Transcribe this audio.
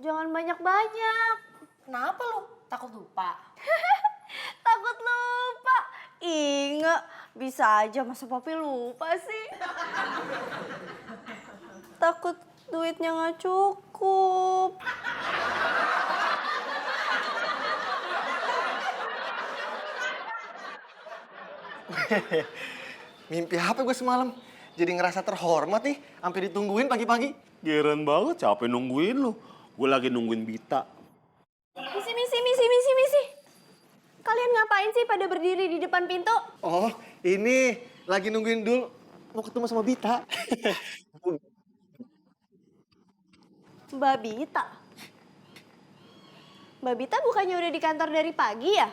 Jangan banyak-banyak. Kenapa lu? Takut lupa? Takut lupa. Inge, bisa aja masa papi lupa sih. Takut duitnya nggak cukup. Mimpi apa gue semalam? Jadi ngerasa terhormat nih, sampai ditungguin pagi-pagi. Geren banget, capek nungguin lu. Gue lagi nungguin Bita. Misi. Kalian ngapain sih pada berdiri di depan pintu? Oh, ini lagi nungguin Dul mau ketemu sama Bita. Mbak Bita? Mbak Bita bukannya udah di kantor dari pagi ya?